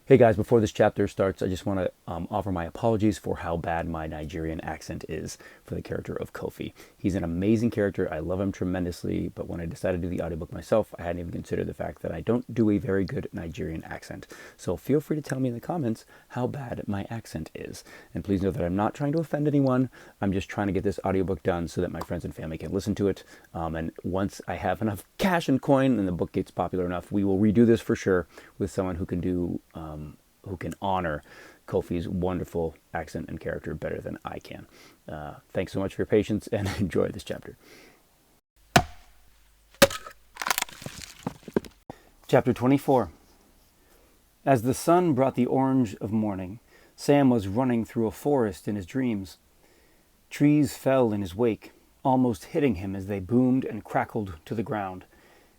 Hey guys, before this chapter starts, I just want to offer my apologies for how bad my Nigerian accent is for the character of Kofi. He's an amazing character. I love him tremendously, but when I decided to do the audiobook myself, I hadn't even considered the fact that I don't do a very good Nigerian accent. So feel free to tell me in the comments how bad my accent is. And please know that I'm not trying to offend anyone. I'm just trying to get this audiobook done so that my friends and family can listen to it. And once I have enough cash and coin and the book gets popular enough, we will redo this for sure with someone who can do who can honor Kofi's wonderful accent and character better than I can. Thanks so much for your patience and enjoy this chapter. Chapter 24. As the sun brought the orange of morning, Sam was running through a forest in his dreams. Trees fell in his wake, almost hitting him as they boomed and crackled to the ground.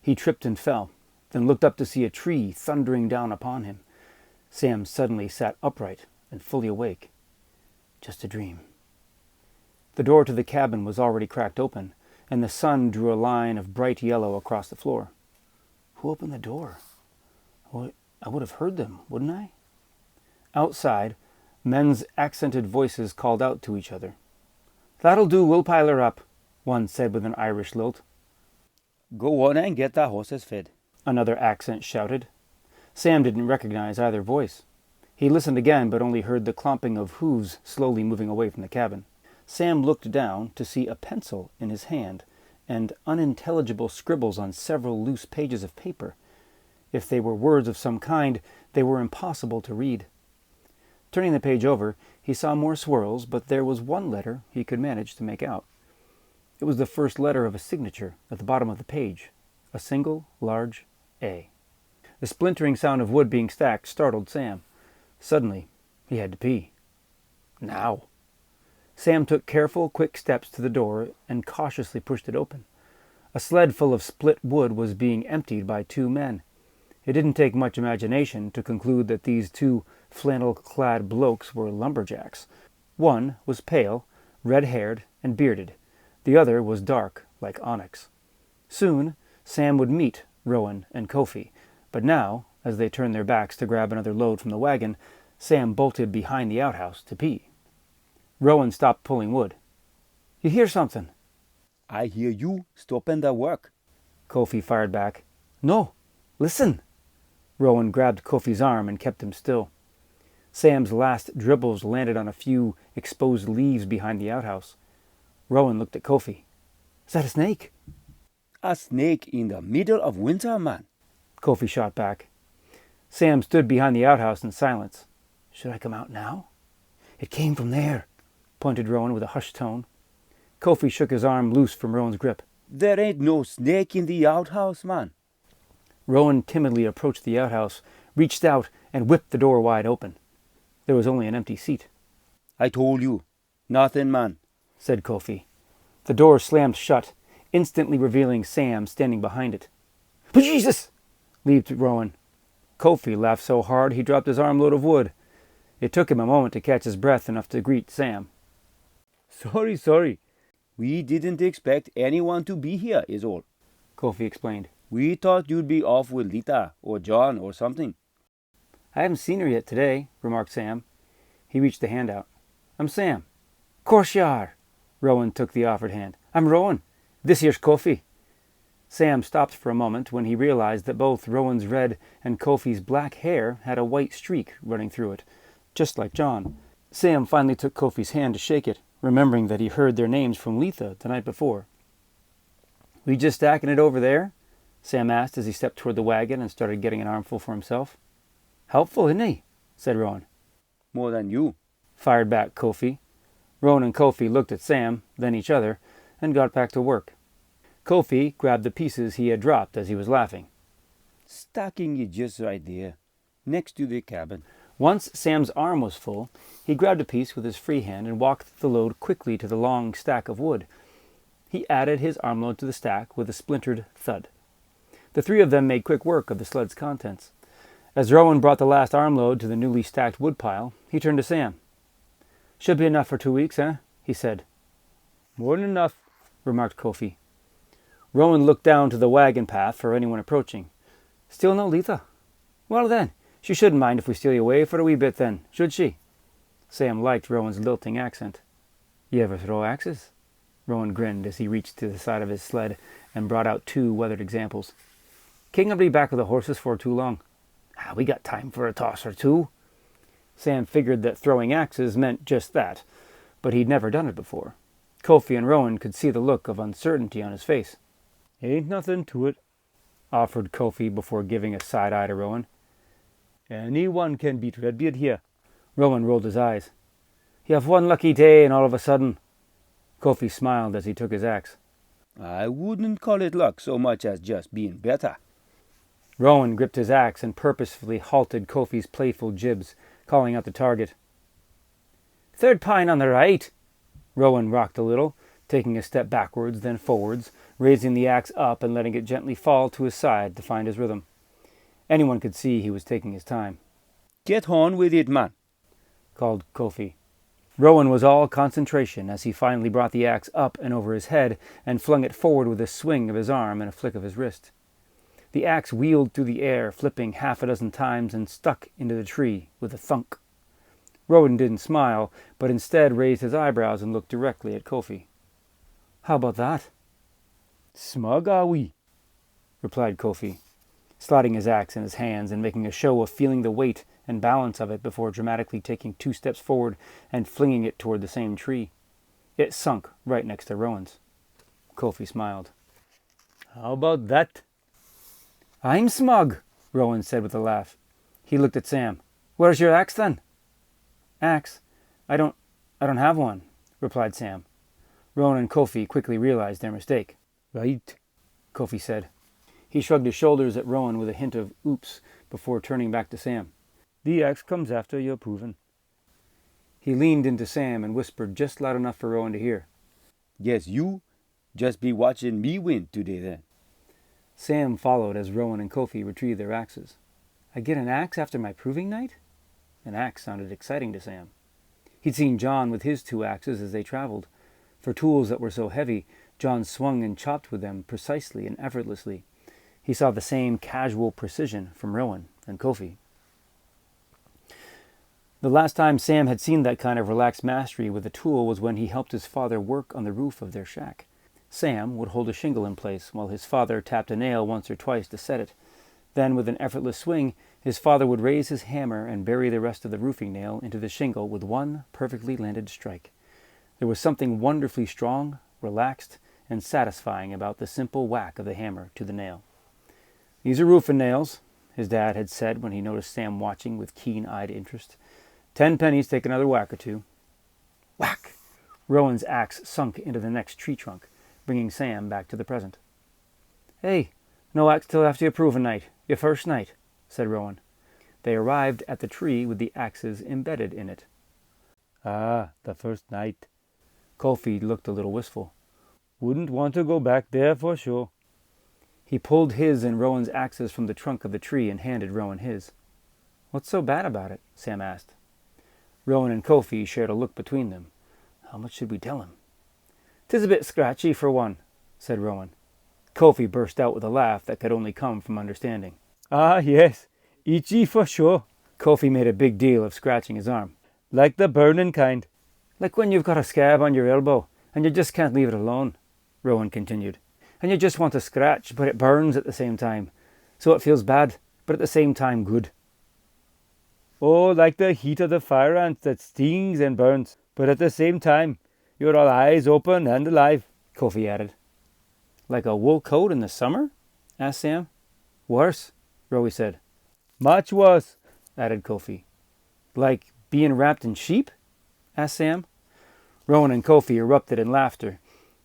He tripped and fell, then looked up to see a tree thundering down upon him. Sam suddenly sat upright and fully awake. Just a dream. The door to the cabin was already cracked open, and the sun drew a line of bright yellow across the floor. Who opened the door? Well, I would have heard them, wouldn't I? Outside, men's accented voices called out to each other. "That'll do, we'll pile her up," one said with an Irish lilt. "Go on and get the horses fed," another accent shouted. Sam didn't recognize either voice. He listened again, but only heard the clomping of hooves slowly moving away from the cabin. Sam looked down to see a pencil in his hand and unintelligible scribbles on several loose pages of paper. If they were words of some kind, they were impossible to read. Turning the page over, he saw more swirls, but there was one letter he could manage to make out. It was the first letter of a signature at the bottom of the page, a single large A. The splintering sound of wood being stacked startled Sam. Suddenly, he had to pee. Now. Sam took careful, quick steps to the door and cautiously pushed it open. A sled full of split wood was being emptied by two men. It didn't take much imagination to conclude that these two flannel-clad blokes were lumberjacks. One was pale, red-haired, and bearded. The other was dark, like onyx. Soon, Sam would meet Rowan and Kofi. But now, as they turned their backs to grab another load from the wagon, Sam bolted behind the outhouse to pee. Rowan stopped pulling wood. "You hear something?" "I hear you stopping the work," Kofi fired back. "No, listen." Rowan grabbed Kofi's arm and kept him still. Sam's last dribbles landed on a few exposed leaves behind the outhouse. Rowan looked at Kofi. "Is that a snake?" "A snake in the middle of winter, man," Kofi shot back. Sam stood behind the outhouse in silence. "Should I come out now?" "It came from there," pointed Rowan with a hushed tone. Kofi shook his arm loose from Rowan's grip. "There ain't no snake in the outhouse, man." Rowan timidly approached the outhouse, reached out, and whipped the door wide open. There was only an empty seat. "I told you, nothing, man," said Kofi. The door slammed shut, instantly revealing Sam standing behind it. "But Jesus!" leaped Rowan. Kofi laughed so hard he dropped his armload of wood. It took him a moment to catch his breath enough to greet Sam. Sorry. We didn't expect anyone to be here, is all," Kofi explained. "We thought you'd be off with Lita or John or something." "I haven't seen her yet today," remarked Sam. He reached the hand out. "I'm Sam." "Course you are." Rowan took the offered hand. "I'm Rowan. This here's Kofi." Sam stopped for a moment when he realized that both Rowan's red and Kofi's black hair had a white streak running through it, just like John. Sam finally took Kofi's hand to shake it, remembering that he heard their names from Letha the night before. "We just stacking it over there?" Sam asked as he stepped toward the wagon and started getting an armful for himself. "Helpful, isn't he?" said Rowan. "More than you," fired back Kofi. Rowan and Kofi looked at Sam, then each other, and got back to work. Kofi grabbed the pieces he had dropped as he was laughing. "Stacking it just right there, next to the cabin." Once Sam's arm was full, he grabbed a piece with his free hand and walked the load quickly to the long stack of wood. He added his armload to the stack with a splintered thud. The three of them made quick work of the sled's contents. As Rowan brought the last armload to the newly stacked woodpile, he turned to Sam. "Should be enough for 2 weeks, eh?" he said. "More than enough," remarked Kofi. Rowan looked down to the wagon path for anyone approaching. "Still no Letha? Well then, She shouldn't mind if we steal you away for a wee bit then, should she? Sam liked Rowan's lilting accent. You ever throw axes? Rowan grinned as he reached to the side of his sled and brought out 2 weathered examples. King will be back with the horses for too long. We got time for a toss or 2. Sam figured that throwing axes meant just that, but he'd never done it before. Kofi and Rowan could see the look of uncertainty on his face. Ain't nothing to it, offered Kofi before giving a side eye to Rowan. Anyone can beat Redbeard here. Rowan rolled his eyes. You have one lucky day and all of a sudden. Kofi smiled as he took his axe. I wouldn't call it luck so much as just being better. Rowan gripped his axe and purposefully halted Kofi's playful jibs, calling out the target. Third pine on the right. Rowan rocked a little, taking a step backwards, then forwards, raising the axe up and letting it gently fall to his side to find his rhythm. Anyone could see he was taking his time. Get on with it, man, called Kofi. Rowan was all concentration as he finally brought the axe up and over his head and flung it forward with a swing of his arm and a flick of his wrist. The axe wheeled through the air, flipping half a dozen times and stuck into the tree with a thunk. Rowan didn't smile, but instead raised his eyebrows and looked directly at Kofi. How about that? Smug are we, replied Kofi, sliding his axe in his hands and making a show of feeling the weight and balance of it before dramatically taking 2 steps forward and flinging it toward the same tree. It sunk right next to Rowan's. Kofi smiled. How about that? I'm smug, Rowan said with a laugh. He looked at Sam. Where's your axe then? Axe? I don't have one, replied Sam. Rowan and Kofi quickly realized their mistake. Right, Kofi said. He shrugged his shoulders at Rowan with a hint of oops before turning back to Sam. The axe comes after you're proven. He leaned into Sam and whispered just loud enough for Rowan to hear. Yes, you just be watching me win today then. Sam followed as Rowan and Kofi retrieved their axes. I get an axe after my proving night? An axe sounded exciting to Sam. He'd seen John with his 2 axes as they traveled. For tools that were so heavy, John swung and chopped with them precisely and effortlessly. He saw the same casual precision from Rowan and Kofi. The last time Sam had seen that kind of relaxed mastery with a tool was when he helped his father work on the roof of their shack. Sam would hold a shingle in place while his father tapped a nail once or twice to set it. Then, with an effortless swing, his father would raise his hammer and bury the rest of the roofing nail into the shingle with one perfectly landed strike. There was something wonderfully strong, relaxed, and satisfying about the simple whack of the hammer to the nail. These are roofing nails, his dad had said when he noticed Sam watching with keen-eyed interest. 10 pennies, take another whack or 2. Whack! Rowan's axe sunk into the next tree trunk, bringing Sam back to the present. Hey, no axe till after your proving night, your first night, said Rowan. They arrived at the tree with the axes embedded in it. Ah, the first night. Kofi looked a little wistful. Wouldn't want to go back there for sure. He pulled his and Rowan's axes from the trunk of the tree and handed Rowan his. What's so bad about it? Sam asked. Rowan and Kofi shared a look between them. How much should we tell him? 'Tis a bit scratchy for one, said Rowan. Kofi burst out with a laugh that could only come from understanding. Ah, yes, itchy for sure. Kofi made a big deal of scratching his arm. Like the burning kind. Like when you've got a scab on your elbow and you just can't leave it alone, Rowan continued. And you just want to scratch, but it burns at the same time. So it feels bad, but at the same time good. Oh, like the heat of the fire ants that stings and burns, but at the same time, you're all eyes open and alive, Kofi added. Like a wool coat in the summer? Asked Sam. Worse, Rowie said. Much worse, added Kofi. Like being wrapped in sheep? Asked Sam. Rowan and Kofi erupted in laughter.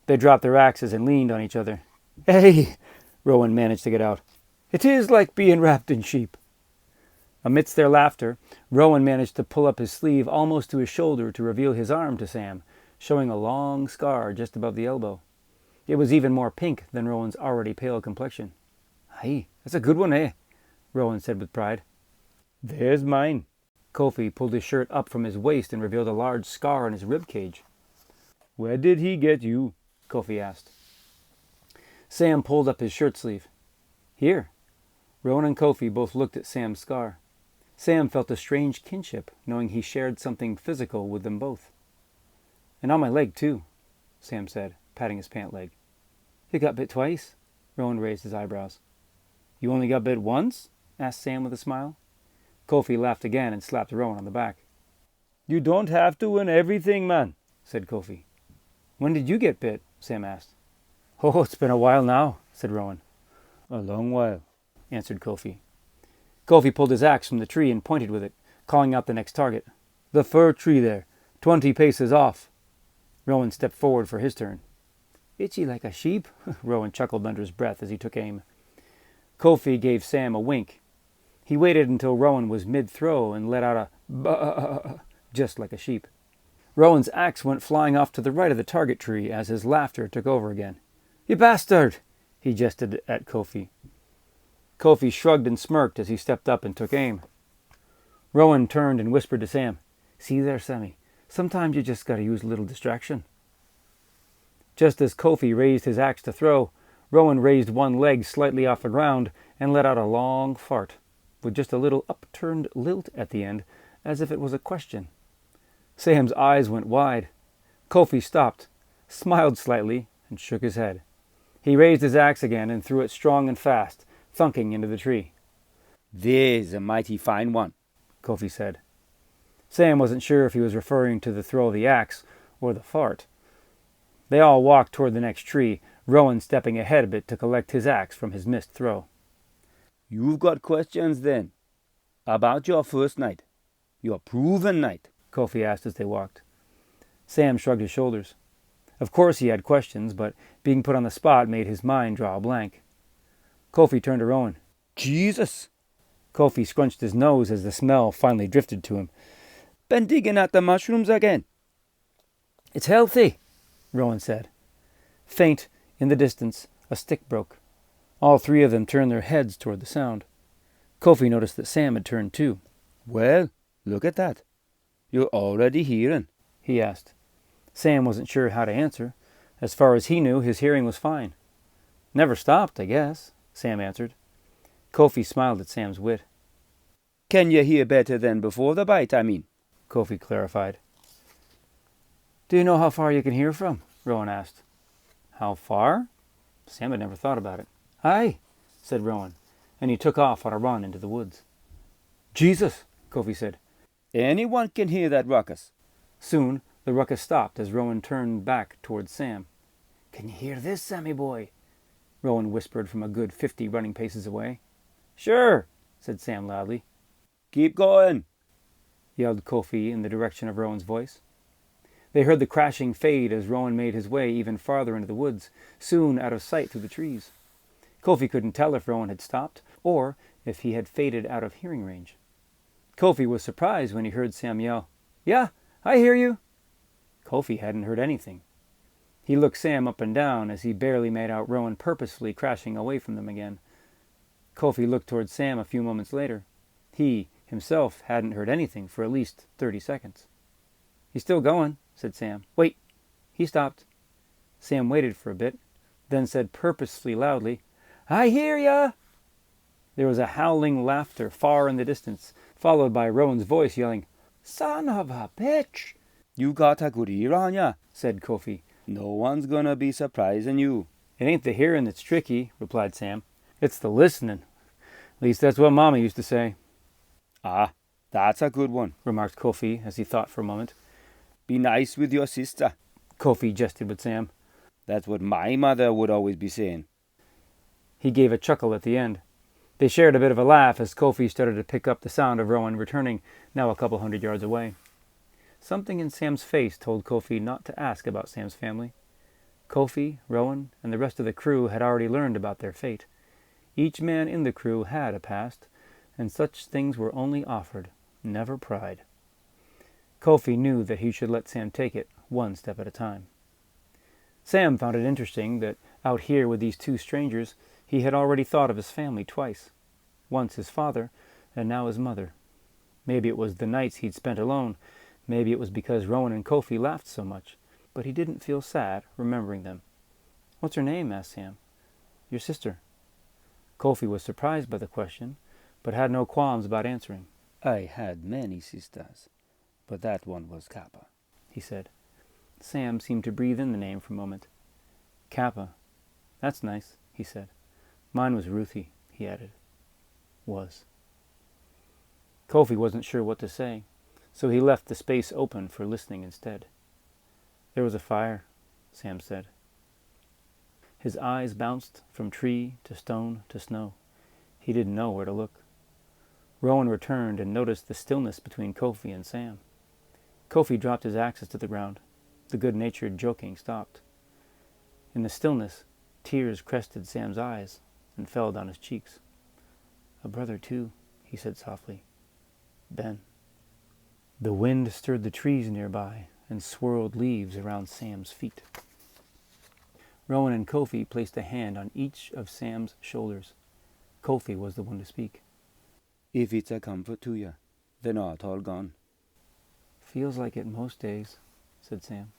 They dropped their axes and leaned on each other. Hey, Rowan managed to get out. It is like being wrapped in sheep. Amidst their laughter, Rowan managed to pull up his sleeve almost to his shoulder to reveal his arm to Sam, showing a long scar just above the elbow. It was even more pink than Rowan's already pale complexion. Aye, that's a good one, eh? Rowan said with pride. There's mine. Kofi pulled his shirt up from his waist and revealed a large scar on his rib cage. Where did he get you? Kofi asked. Sam pulled up his shirt sleeve. Here. Rowan and Kofi both looked at Sam's scar. Sam felt a strange kinship, knowing he shared something physical with them both. "And on my leg, too," Sam said, patting his pant leg. "You got bit twice?" Rowan raised his eyebrows. "You only got bit once?" asked Sam with a smile. Kofi laughed again and slapped Rowan on the back. "You don't have to win everything, man," said Kofi. "When did you get bit?" Sam asked. "Oh, it's been a while now," said Rowan. "A long while," answered Kofi. Kofi pulled his axe from the tree and pointed with it, calling out the next target. "The fir tree there, 20 paces off." Rowan stepped forward for his turn. "Itchy like a sheep," Rowan chuckled under his breath as he took aim. Kofi gave Sam a wink. He waited until Rowan was mid-throw and let out a "bah," just like a sheep. Rowan's axe went flying off to the right of the target tree as his laughter took over again. "You bastard!" he gestured at Kofi. Kofi shrugged and smirked as he stepped up and took aim. Rowan turned and whispered to Sam, "See there, Sammy, sometimes you just gotta use a little distraction." Just as Kofi raised his axe to throw, Rowan raised one leg slightly off the ground and let out a long fart, with just a little upturned lilt at the end, as if it was a question. Sam's eyes went wide. Kofi stopped, smiled slightly, and shook his head. He raised his axe again and threw it strong and fast, thunking into the tree. "There's a mighty fine one," Kofi said. Sam wasn't sure if he was referring to the throw of the axe or the fart. They all walked toward the next tree, Rowan stepping ahead a bit to collect his axe from his missed throw. "You've got questions, then, about your first night, your proven night?" Kofi asked as they walked. Sam shrugged his shoulders. Of course he had questions, but being put on the spot made his mind draw a blank. Kofi turned to Rowan. "Jesus!" Kofi scrunched his nose as the smell finally drifted to him. "Been digging at the mushrooms again?" "It's healthy," Rowan said. Faint, in the distance, a stick broke. All three of them turned their heads toward the sound. Kofi noticed that Sam had turned too. "Well, look at that. You're already hearing," he asked. Sam wasn't sure how to answer. As far as he knew, his hearing was fine. "Never stopped, I guess," Sam answered. Kofi smiled at Sam's wit. "Can you hear better than before the bite, I mean?" Kofi clarified. "Do you know how far you can hear from?" Rowan asked. "How far?" Sam had never thought about it. "Aye," said Rowan, and he took off on a run into the woods. "Jesus," Kofi said. "Anyone can hear that ruckus." Soon the ruckus stopped as Rowan turned back towards Sam. "Can you hear this, Sammy boy?" Rowan whispered from a good 50 running paces away. "Sure," said Sam loudly. "Keep going," yelled Kofi in the direction of Rowan's voice. They heard the crashing fade as Rowan made his way even farther into the woods, soon out of sight through the trees. Kofi couldn't tell if Rowan had stopped or if he had faded out of hearing range. Kofi was surprised when he heard Sam yell, "Yeah, I hear you." Kofi hadn't heard anything. He looked Sam up and down as he barely made out Rowan purposefully crashing away from them again. Kofi looked towards Sam a few moments later. He, himself, hadn't heard anything for at least 30 seconds. "He's still going," said Sam. "Wait." He stopped. Sam waited for a bit, then said purposefully loudly, "I hear ya!" There was a howling laughter far in the distance, followed by Rowan's voice yelling, "Son of a bitch!" "You got a good ear on ya," said Kofi. "No one's gonna be surprising you." "It ain't the hearing that's tricky," replied Sam. "It's the listening. At least that's what Mama used to say." "Ah, that's a good one," remarked Kofi as he thought for a moment. "Be nice with your sister." Kofi jested with Sam. "That's what my mother would always be saying." He gave a chuckle at the end. They shared a bit of a laugh as Kofi started to pick up the sound of Rowan returning, now a couple 100 yards away. Something in Sam's face told Kofi not to ask about Sam's family. Kofi, Rowan, and the rest of the crew had already learned about their fate. Each man in the crew had a past, and such things were only offered, never pried. Kofi knew that he should let Sam take it, one step at a time. Sam found it interesting that out here with these two strangers, he had already thought of his family twice. Once his father, and now his mother. Maybe it was the nights he'd spent alone. Maybe it was because Rowan and Kofi laughed so much. But he didn't feel sad remembering them. "What's her name?" asked Sam. "Your sister." Kofi was surprised by the question, but had no qualms about answering. I had many sisters, but that one was Kappa, he said. Sam seemed to breathe in the name for a moment. Kappa. That's nice, he said. Mine was Ruthie, he added. Was. Kofi wasn't sure what to say, so he left the space open for listening instead. There was a fire, Sam said. His eyes bounced from tree to stone to snow. He didn't know where to look. Rowan returned and noticed the stillness between Kofi and Sam. Kofi dropped his axes to the ground. The good-natured joking stopped. In the stillness, tears crested Sam's eyes and fell down his cheeks. A brother, too, he said softly. Ben. The wind stirred the trees nearby and swirled leaves around Sam's feet. Rowan and Kofi placed a hand on each of Sam's shoulders. Kofi was the one to speak. If it's a comfort to you, they're not all gone. Feels like it most days, said Sam.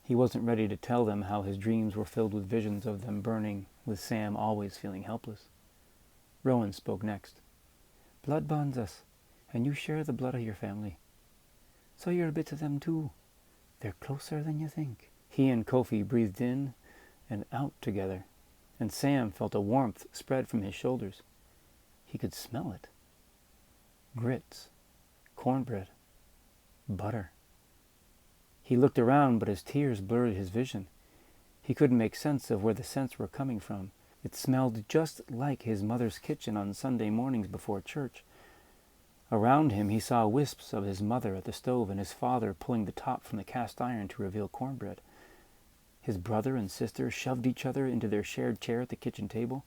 He wasn't ready to tell them how his dreams were filled with visions of them burning, with Sam always feeling helpless. Rowan spoke next. Blood bonds us, and you share the blood of your family. So you're a bit of them too. They're closer than you think. He and Kofi breathed in and out together, and Sam felt a warmth spread from his shoulders. He could smell it. Grits, cornbread, butter. He looked around, but his tears blurred his vision. He couldn't make sense of where the scents were coming from. It smelled just like his mother's kitchen on Sunday mornings before church. Around him he saw wisps of his mother at the stove and his father pulling the top from the cast iron to reveal cornbread. His brother and sister shoved each other into their shared chair at the kitchen table.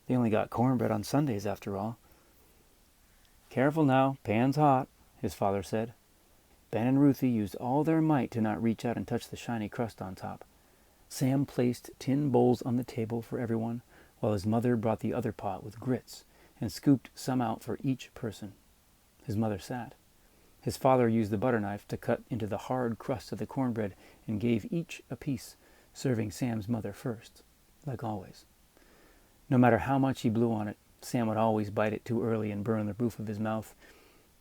They only got cornbread on Sundays, after all. Careful now, pan's hot, his father said. Ben and Ruthie used all their might to not reach out and touch the shiny crust on top. Sam placed tin bowls on the table for everyone, while his mother brought the other pot with grits and scooped some out for each person. His mother sat. His father used the butter knife to cut into the hard crust of the cornbread and gave each a piece, serving Sam's mother first, like always. No matter how much he blew on it, Sam would always bite it too early and burn the roof of his mouth.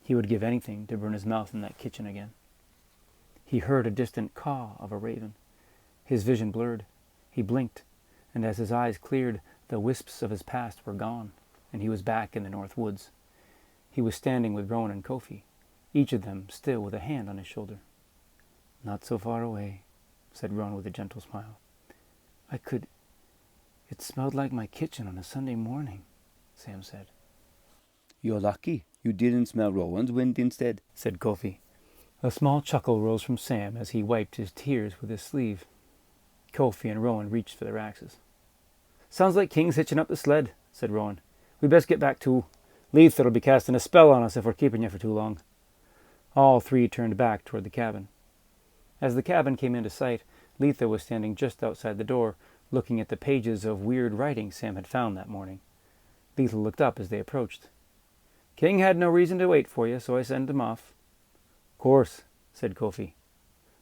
He would give anything to burn his mouth in that kitchen again. He heard a distant caw of a raven. His vision blurred. He blinked, and as his eyes cleared, the wisps of his past were gone, and he was back in the North Woods. He was standing with Rowan and Kofi, each of them still with a hand on his shoulder. Not so far away, said Rowan with a gentle smile. It smelled like my kitchen on a Sunday morning, Sam said. You're lucky you didn't smell Rowan's wind instead, said Kofi. A small chuckle rose from Sam as he wiped his tears with his sleeve. Kofi and Rowan reached for their axes. Sounds like King's hitching up the sled, said Rowan. We best get back too. Lether'll be casting a spell on us if we're keeping you for too long. All three turned back toward the cabin. As the cabin came into sight, Letha was standing just outside the door, looking at the pages of weird writing Sam had found that morning. Letha looked up as they approached. King had no reason to wait for you, so I sent him off. Course, said Kofi.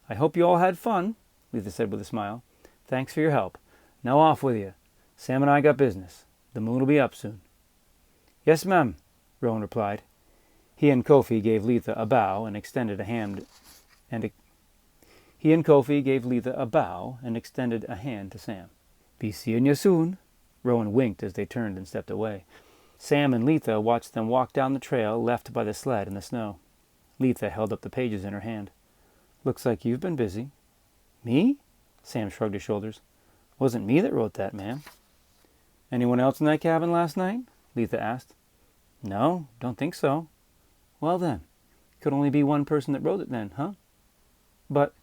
I hope you all had fun, Letha said with a smile. Thanks for your help. Now off with you. Sam and I got business. The moon will be up soon. Yes, ma'am, Rowan replied. He and Kofi gave Letha a bow and extended a hand to Sam. Be seeing you soon. Rowan winked as they turned and stepped away. Sam and Letha watched them walk down the trail left by the sled in the snow. Letha held up the pages in her hand. Looks like you've been busy. Me? Sam shrugged his shoulders. Wasn't me that wrote that, ma'am. Anyone else in that cabin last night? Letha asked. No, don't think so. Well then, could only be one person that wrote it then, huh? But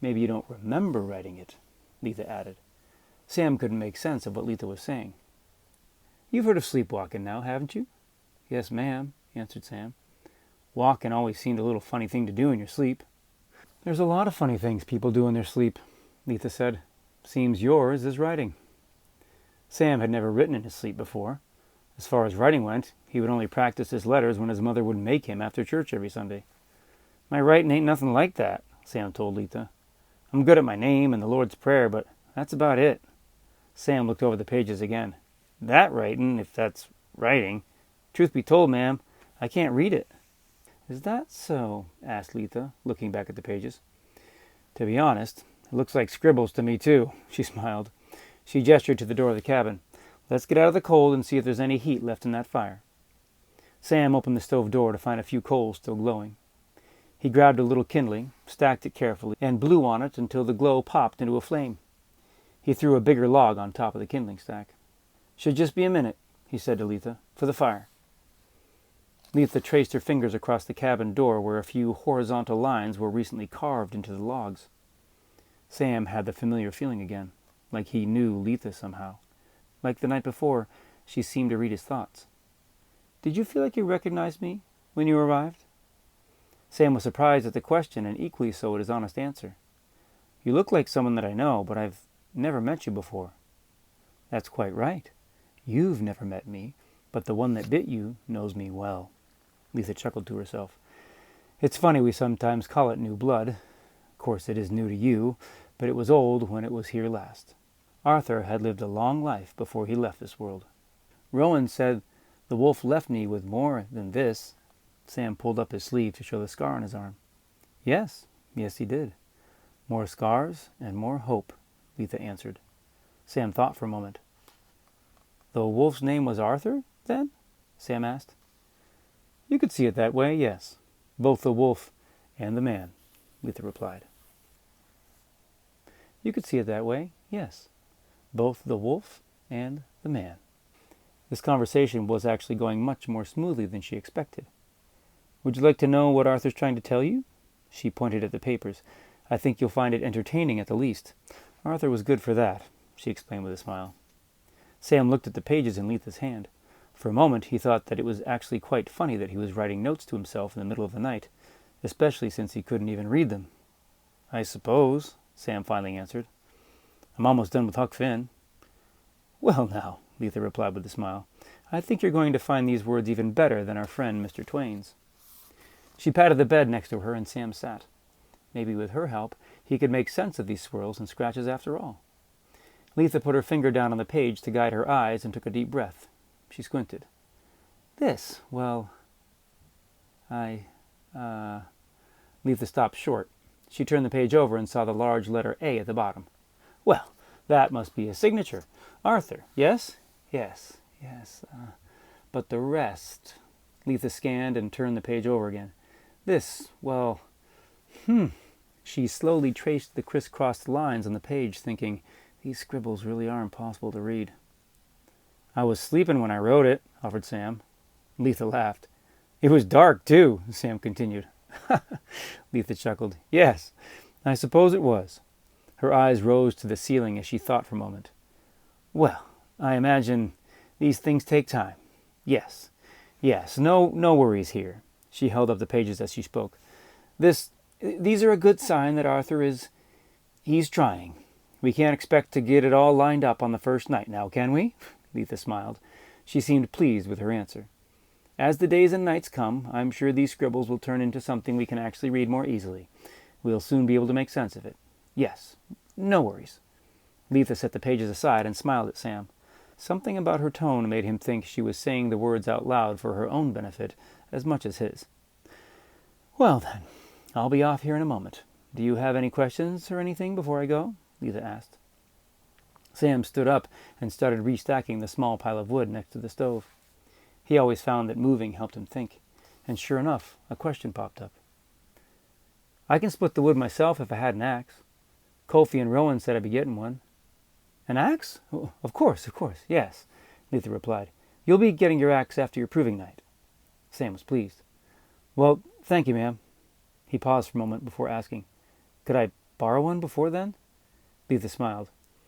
maybe you don't remember writing it, Letha added. Sam couldn't make sense of what Letha was saying. You've heard of sleepwalking now, haven't you? Yes, ma'am, answered Sam. Walking always seemed a little funny thing to do in your sleep. There's a lot of funny things people do in their sleep, Letha said. Seems yours is writing. Sam had never written in his sleep before. As far as writing went, he would only practice his letters when his mother would make him after church every Sunday. My writing ain't nothing like that, Sam told Letha. I'm good at my name and the Lord's Prayer, but that's about it. Sam looked over the pages again. That writing, if that's writing. Truth be told, ma'am, I can't read it." "Is that so?" asked Letha, looking back at the pages. "To be honest, it looks like scribbles to me, too," she smiled. She gestured to the door of the cabin. "Let's get out of the cold and see if there's any heat left in that fire." Sam opened the stove door to find a few coals still glowing. He grabbed a little kindling, stacked it carefully, and blew on it until the glow popped into a flame. He threw a bigger log on top of the kindling stack. "Should just be a minute," he said to Letha, "for the fire." Letha traced her fingers across the cabin door where a few horizontal lines were recently carved into the logs. Sam had the familiar feeling again, like he knew Letha somehow. Like the night before, she seemed to read his thoughts. "Did you feel like you recognized me when you arrived?" Sam was surprised at the question and equally so at his honest answer. "You look like someone that I know, but I've never met you before." "That's quite right. You've never met me, but the one that bit you knows me well." Letha chuckled to herself. "It's funny we sometimes call it new blood. Of course it is new to you, but it was old when it was here last. Arthur had lived a long life before he left this world. Rowan said the wolf left me with more than this." Sam pulled up his sleeve to show the scar on his arm. Yes, he did. "More scars and more hope," Letha answered. Sam thought for a moment. "The wolf's name was Arthur, then?" Sam asked. "You could see it that way, yes. Both the wolf and the man," Letha replied. "You could see it that way, yes. Both the wolf and the man." This conversation was actually going much more smoothly than she expected. "Would you like to know what Arthur's trying to tell you?" She pointed at the papers. "I think you'll find it entertaining at the least. Arthur was good for that," she explained with a smile. Sam looked at the pages in Letha's hand. For a moment he thought that it was actually quite funny that he was writing notes to himself in the middle of the night, especially since he couldn't even read them. "I suppose," Sam finally answered. "I'm almost done with Huck Finn." "Well now," Letha replied with a smile, "I think you're going to find these words even better than our friend Mr. Twain's." She patted the bed next to her, and Sam sat. Maybe with her help he could make sense of these swirls and scratches after all. Letha put her finger down on the page to guide her eyes and took a deep breath. She squinted. "This, well, Letha stopped short. She turned the page over and saw the large letter A at the bottom. "Well, that must be his signature. Arthur, yes?" Yes. But the rest..." Letha scanned and turned the page over again. "This, well, She slowly traced the crisscrossed lines on the page, thinking, these scribbles really are impossible to read. "I was sleeping when I wrote it," offered Sam. Letha laughed. "It was dark, too," Sam continued. Letha chuckled. "Yes, I suppose it was." Her eyes rose to the ceiling as she thought for a moment. "Well, I imagine these things take time. Yes, no worries here." She held up the pages as she spoke. These are a good sign that Arthur he's trying. We can't expect to get it all lined up on the first night now, can we?" Letha smiled. She seemed pleased with her answer. "As the days and nights come, I'm sure these scribbles will turn into something we can actually read more easily. We'll soon be able to make sense of it. Yes, no worries." Letha set the pages aside and smiled at Sam. Something about her tone made him think she was saying the words out loud for her own benefit as much as his. "Well then, I'll be off here in a moment. Do you have any questions or anything before I go?" Letha asked. Sam stood up and started restacking the small pile of wood next to the stove. He always found that moving helped him think, and sure enough, a question popped up. "I can split the wood myself if I had an axe. Kofi and Rowan said I'd be getting one." "An axe? Oh, of course, yes," Letha replied. "You'll be getting your axe after your proving night." Sam was pleased. "Well, thank you, ma'am." He paused for a moment before asking, "Could I borrow one before then?" Letha smiled.